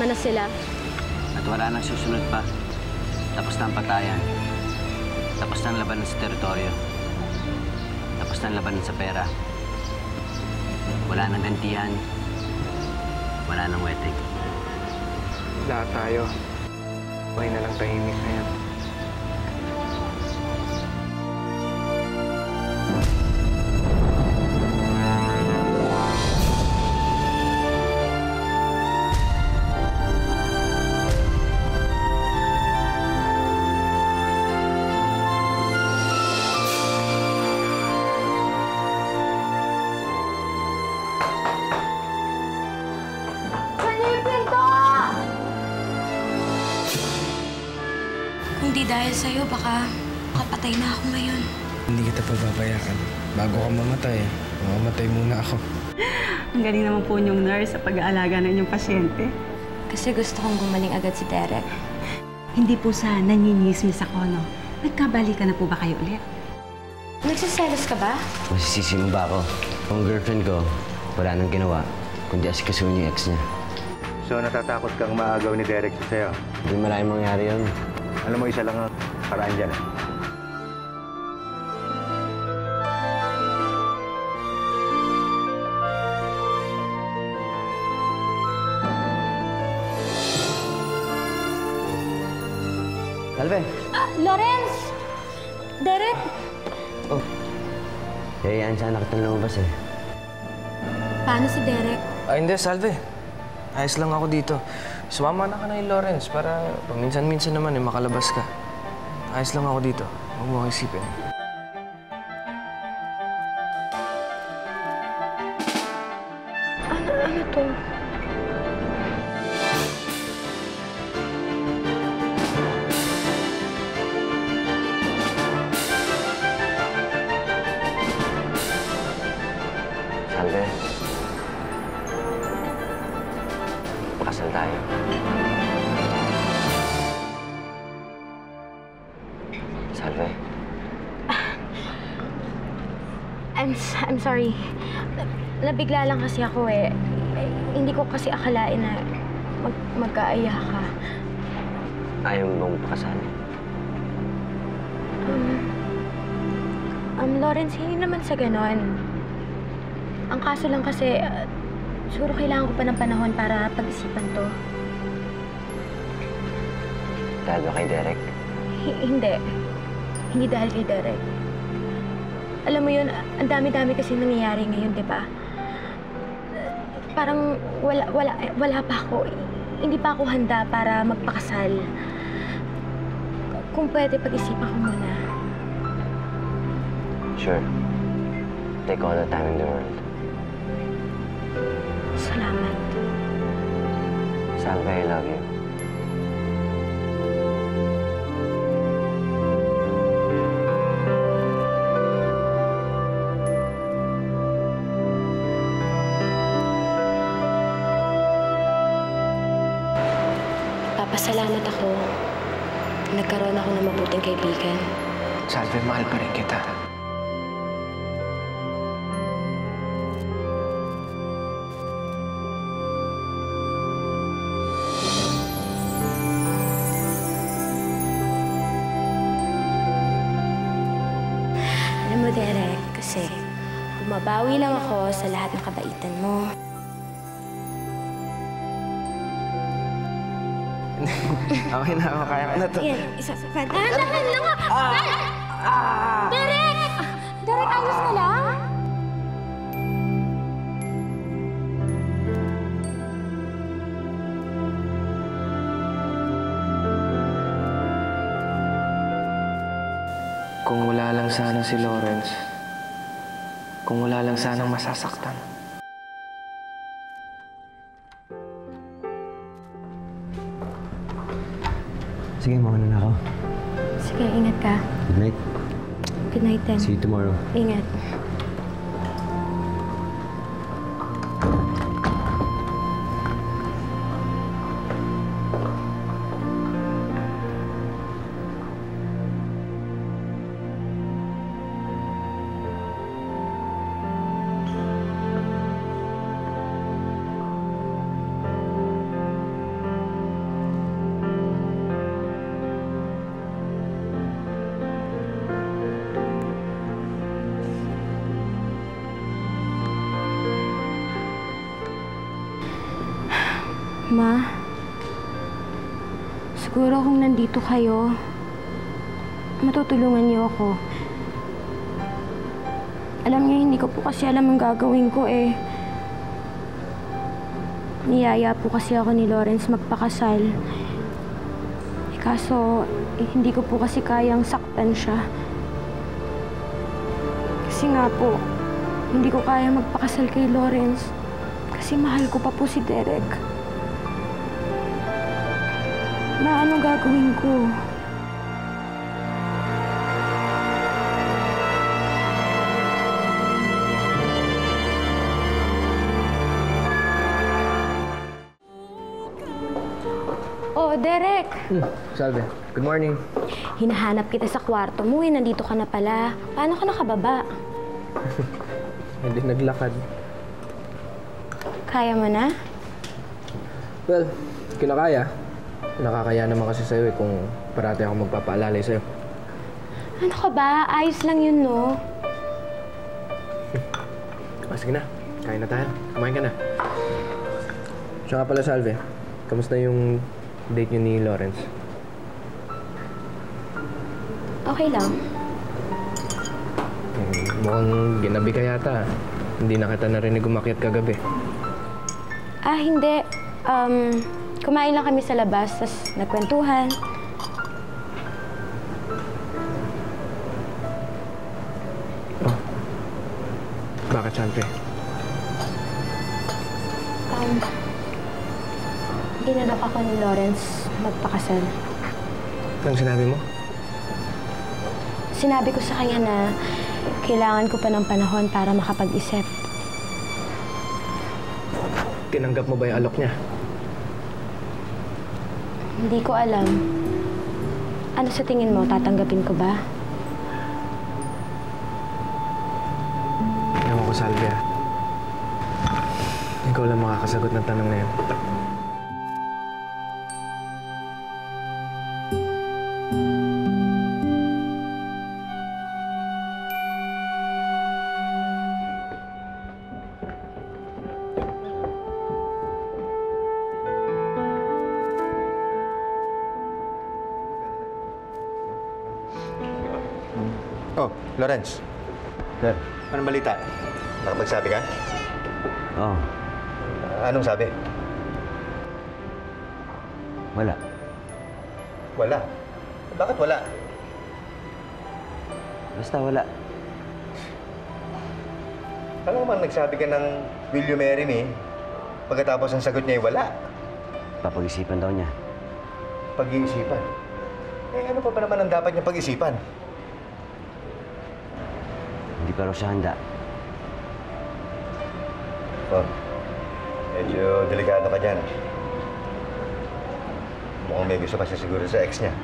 magkasama na sila. At wala nang susunod pa. Tapos na ang patayan. Tapos na ang labanan sa teritoryo. Tapos na ang labanan sa pera. Wala nang gantihan. Wala nang wedding. Lahat tayo. Okay na lang tahimik na yan. Hindi dahil sa'yo, baka makapatay na ako ngayon. Hindi kita pababayaan. Bago ka mamatay, mamamatay muna ako. Ang galing naman po yung nurse sa pag-aalaga ng inyong pasyente. Kasi gusto kong gumaling agad si Derek. Hindi po sa nanyinismis ako, no? Nagkabalikan na po ba kayo ulit? Nagsiselos ka ba? Masisisi mo ba ako? Kung girlfriend ko, wala nang ginawa, kundi asikasuhin yung ex niya. So natatakot kang maagaw ni Derek sa'yo? Hindi maraming mangyari yun. Alam mo, isa lang ang paraan dyan. Salve! Lawrence! Derek! Oh. Yayaan sana kita lumabas eh. Paano si Derek? Hindi, Salve. Ayos lang ako dito. Sumama na ka na yung Lawrence para paminsan-minsan naman makalabas ka. Ayos lang ako dito. Huwag mo akong isipin. Ano to? Salve. Pakasal tayo. Salve. I'm sorry. Nabigla lang kasi ako eh. Hindi ko kasi akalain na magkaaya ka. Ayaw mo bang pakasal? Lawrence, hindi naman sa ganon. Ang kaso lang kasi, siguro kailangan ko pa ng panahon para pag-isipan to. Dahil ba kay Derek? Hindi. Hindi dahil kay Derek. Alam mo yun, ang dami-dami kasi nangyayari ngayon, di ba? Parang wala pa ako. Hindi pa ako handa para magpakasal. Kung pwede, pag-isipan ko muna. Sure. Take all the time in the world. Salamat. Salve, I love you. Papasalamat ako. Nagkaroon ako ng mabuting kaibigan. Salve, mahal pa rin kita. Alam mo, Derek, kasi bumabawi lang ako sa lahat ng kabaitan mo. Okay na ako. Kaya ka na to. Yan, isa sa fan. Dahan lang ako! Derek! Derek, ayos ka lang? Kung wala lang sana si Lawrence, kung wala lang sanang masasaktan. Sige, mauna na ako. Sige, ingat ka. Good night. Good night then. See you tomorrow. Ingat. Ma, siguro kung nandito kayo, matutulungan niyo ako. Alam niyo, hindi ko po kasi alam ang gagawin ko eh. Niyaya po kasi ako ni Lawrence magpakasal. Kaso, hindi ko po kasi kayang saktan siya. Kasi nga po, hindi ko kaya magpakasal kay Lawrence. Kasi mahal ko pa po si Derek. Ma, anong gagawin ko? Oh, Derek! Salve. Good morning. Hinahanap kita sa kwarto mo eh. Nandito ka na pala. Paano ka nakababa? Hindi naglakad. Kaya mo na? Well, kinakaya. Nakakaya naman kasi sa'yo eh kung parati ako magpapaalalay sa'yo. Ano ka ba? Ayos lang yun, no? Sige na. Kain na tayo. Kumain ka na. Siya nga pala, Salve. Kamusta yung date niyo ni Lawrence? Okay lang. Mukhang ginabi ka yata. Hindi na kita narinig umakyat kagabi. Ah, hindi. Kumain lang kami sa labas, tas nagkwentuhan. Oh. Bakit, Salve? Ginalok ako ni Lawrence magpakasal. Anong sinabi mo? Sinabi ko sa kanya na kailangan ko pa ng panahon para makapag-isip. Tinanggap mo ba yung alok niya? Hindi ko alam. Ano sa tingin mo? Tatanggapin ko ba? Ewan ko, Salve. Ikaw lang makakasagot ng tanong na yan. Oh, Lawrence. Sir. Anong balita? Nakapagsabi ka? Oo. Anong sabi? Wala. Wala. Bakit wala? Basta wala. Alam mo bang nagsabi ka ng will you marry me? Pagkatapos ang sagot niya ay wala. Papag-isipan daw niya. Pag-iisipan. Eh ano pa ba naman ang dapat niya pag-isipan? Hindi pa raw siya handa. Oh, medyo delikado ka dyan. Mukhang may gusto pa siya siguro sa ex niya.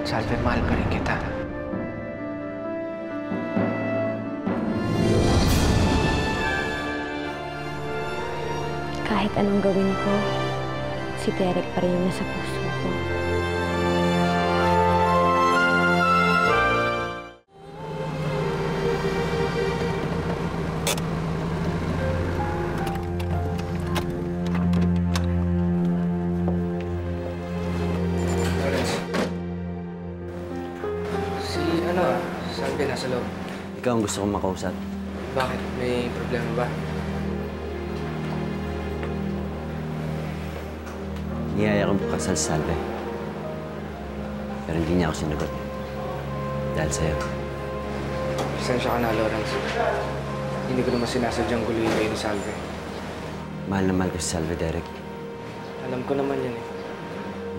Salve, mahal pa rin kita. Kahit anong gawin ko, si Derek pa rin yung nasa puso ko. Salve, nasa loob. Ikaw ang gusto kong makausap. Bakit? May problema ba? Niyaya akong pakasal sa Salve. Pero hindi niya ako sinagot. Dahil sa'yo. Pasensya ka na, Lawrence. Hindi ko naman sinasadyang guluhin kayo ni Salve. Mahal na mahal ko si Salve, Derek. Alam ko naman yan eh.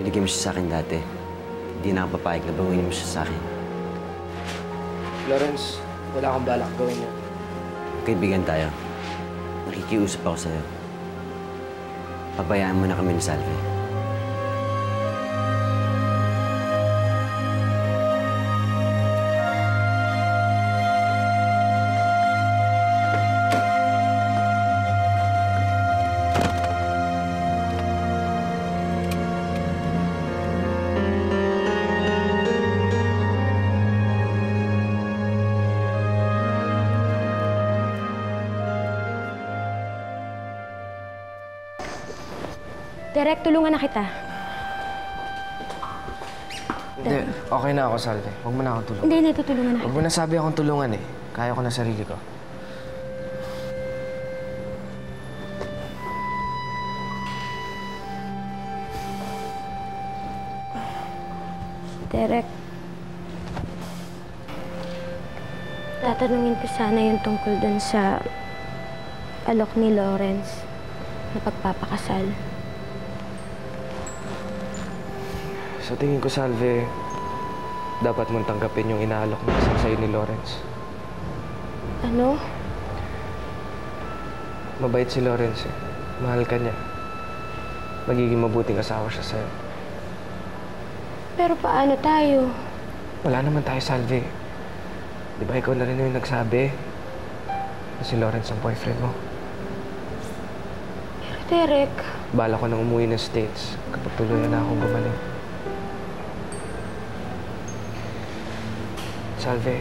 Binigay mo siya sa akin dati. Hindi na ako papayag na bawiin mo siya sa akin. Lawrence, wala akong balak gawin yan. Kaibigan tayo. Nakikiusap ako sa'yo. Pabayaan mo na kami ni Salve. Derek, tulungan na kita. Hindi, okay na ako, Salve. Huwag mo na akong tulungan. Hindi, tutulungan na Huwag kita. mo na sabi akong tulungan eh. Kaya ko na sarili ko. Derek, tatanungin ko sana yung tungkol dun sa alok ni Lawrence na pagpapakasal. Sa tingin ko, Salve, dapat mong tanggapin yung inaalok na kasal sa'yo ni Lawrence. Ano? Mabait si Lawrence eh. Mahal ka niya. Magiging mabuting asawa siya sa'yo. Pero paano tayo? Wala naman tayo, Salve. Di ba ikaw na rin yung nagsabi na si Lawrence ang boyfriend mo? Pero Derek, Bala ko nang umuwi ng States kapag tuluyan na akong gumaling. Salve,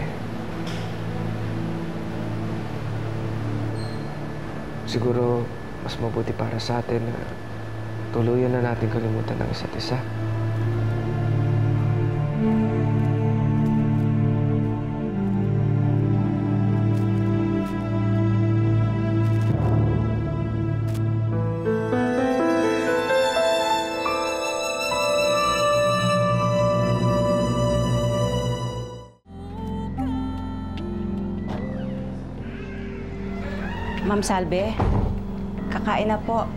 siguro mas mabuti para sa atin na tuluyan na natin kalimutan ng isa't isa. Ma'am Salve, kakain na po.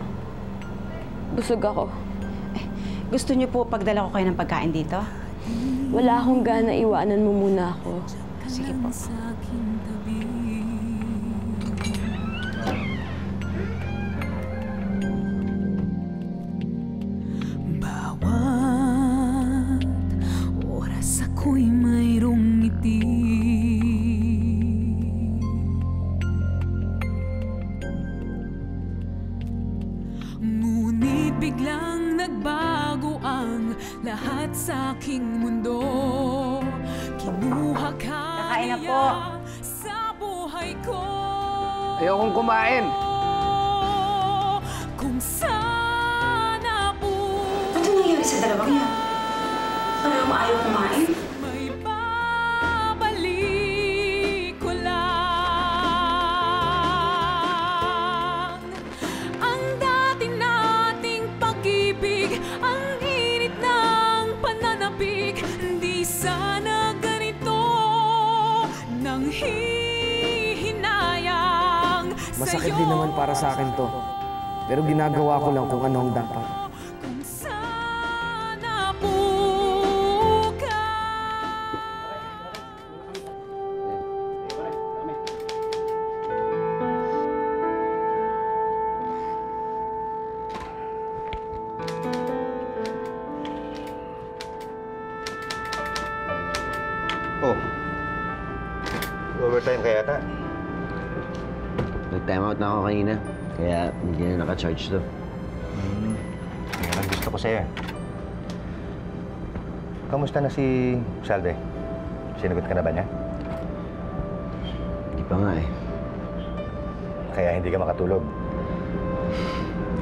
busog ako. Gusto niyo po pagdala ko kayo ng pagkain dito? Wala akong gana, iwanan mo muna ako. Sige po. Bawat oras ako'y mayroong ngiti. Ngunit biglang nagbago ang lahat sa aking mundo. Kinuha ka Kakain na po. sa buhay ko. Ayokong kumain! Kung sana po Ano nangyari sa dalawang yan? Parang ayaw kumain. may babalik ko lang ang dati nating pag-ibig, ang init ng pananabik. Di sana ganito nang hihinayang Masakit din naman para sa akin to. Pero ginagawa ko lang kung ano ang dapat. Kung sana po ka. Oh. Overtime kaya ata. Nag-time out na ako kanina. Kaya hindi na naka-charge to. Yan ang gusto ko sa'yo. Kamusta na si Salve? Sinagot ka na ba niya? Hindi pa nga eh. Kaya hindi ka makatulog.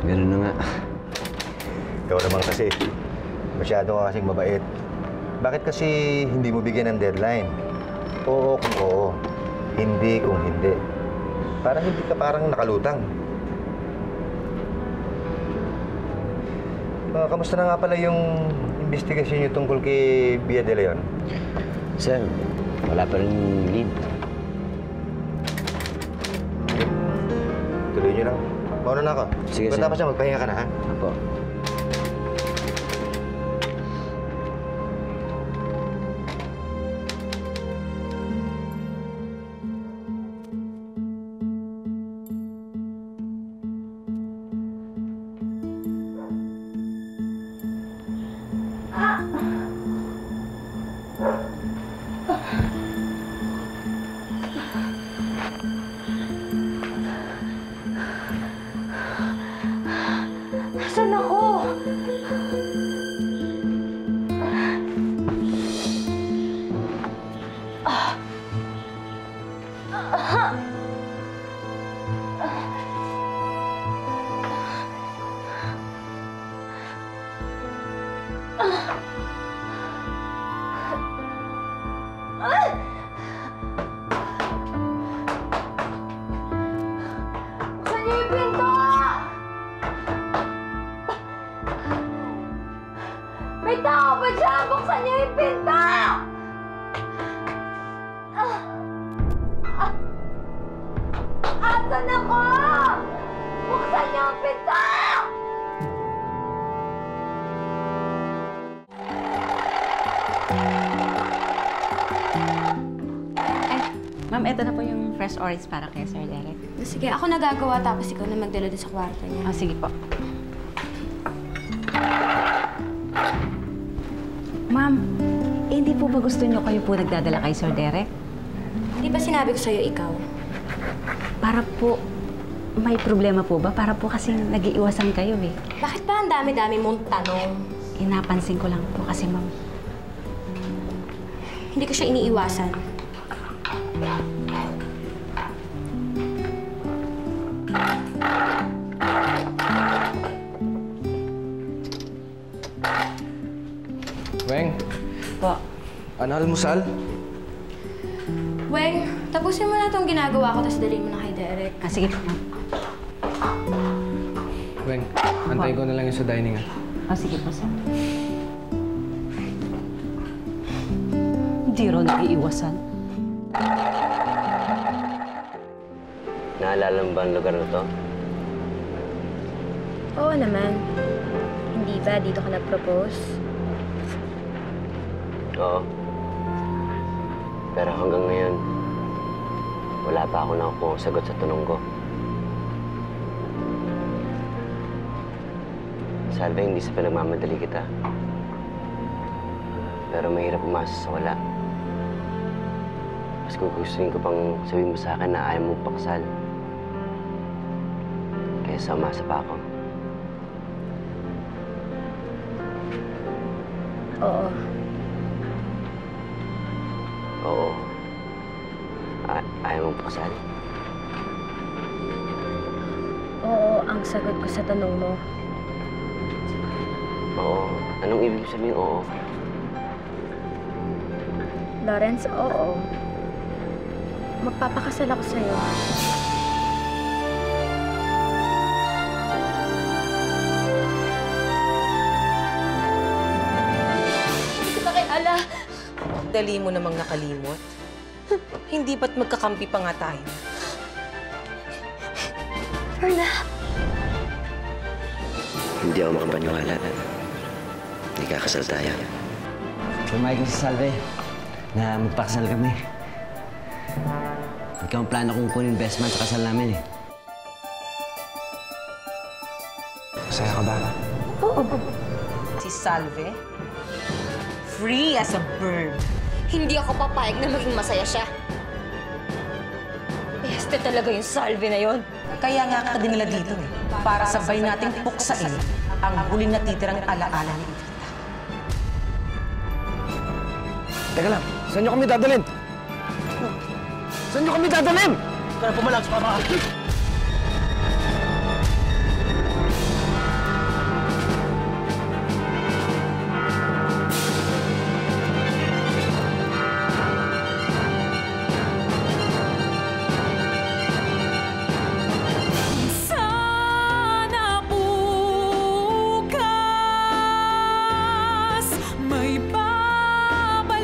Ganun na nga. Ikaw naman kasi, masyado ka kasing mabait. Bakit kasi hindi mo bigyan ng deadline? Oo kung oo, hindi kung hindi. Parang hindi ka parang nakalutang. Kamusta na nga pala yung investigasyon niyo tungkol kay Bia De Leon? Sir, wala pa rin lead. Tuloy niyo lang. Mauna na ako. Sige, sir. Pagkatapos niya, magpahinga ka na, ha? Apo. Buksan niyo yung pinto! May tao ba dyan? Buksan niyo yung pinto! Asan ako? Buksan niyo ang pinto! Ma'am, ito na po yung fresh orange para kay Sir Derek. Sige, ako nagagawa tapos ikaw na magdala din sa kwarto niya. Oh, sige po. Ma'am, hindi po ba gusto niyo kayo po nagdadala kay Sir Derek? Di ba sinabi ko sa'yo ikaw? Para po, may problema po ba? Para po kasing nag-iiwasan kayo eh. Bakit ba ang dami-dami mong tanong? Inapansin ko lang po kasi, ma'am. Hindi ko siya iniiwasan. Weng, Po. ano almusal? Weng, tapusin mo na itong ginagawa ko tapos dalhin mo na kay Derek. Ah, sige po, ma'am. Weng, antayin ko na lang yung sa dining, ah. Oh, sige po, sir. Hindi raw nag-iiwasan. Naalala mo ba ang lugar na to? Oo naman. Hindi ba dito ka nag-propose? Oo. Pero hanggang ngayon, wala pa ako nakukuha sagot sa tanong ko. Salve, hindi sa pinagmamadali kita. Pero mahirap umasa sa wala. Mas gugustuhin ko pang sabihin mo sa akin na ayaw mo pakasal. Kaysa umasa pa ako. Oo. Oo. Ayaw mo pakasal? Oo, ang sagot ko sa tanong mo. Oo. Anong ibig sabihin oo? Lawrence, oo. Magpapakasal ako sa'yo. Hindi kita kilala. Dali mo namang nakalimot. Hindi ba't magkakampi pa nga tayo? Perla! Hindi ako makapaniwala na nagkakasal tayo. Pumayag na si Salve na magpakasal kami. Ikaw ang plano kong kunin best man sa kasal namin eh. Masaya ka ba? Oo. Si Salve, free as a bird. Hindi ako papayag na maging masaya siya. Este talaga yung Salve na yon. Kaya nga kita dinala dito eh. Para sabay nating puksain ang huling natitirang alaala ni Evita. Teka lang, saan niyo kami dadalhin? Saan niyo kami dadalhin? Kaya pumalag sa pamahal. Sana bukas may babalik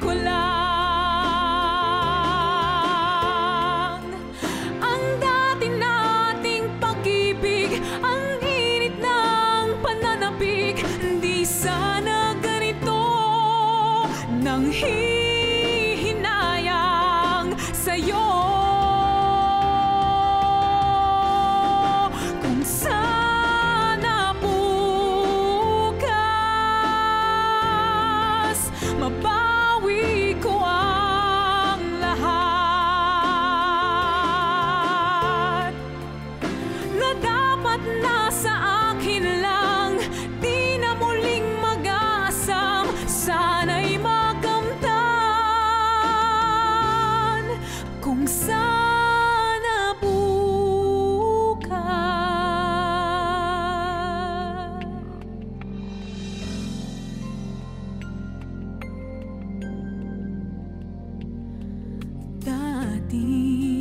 ko lang natin.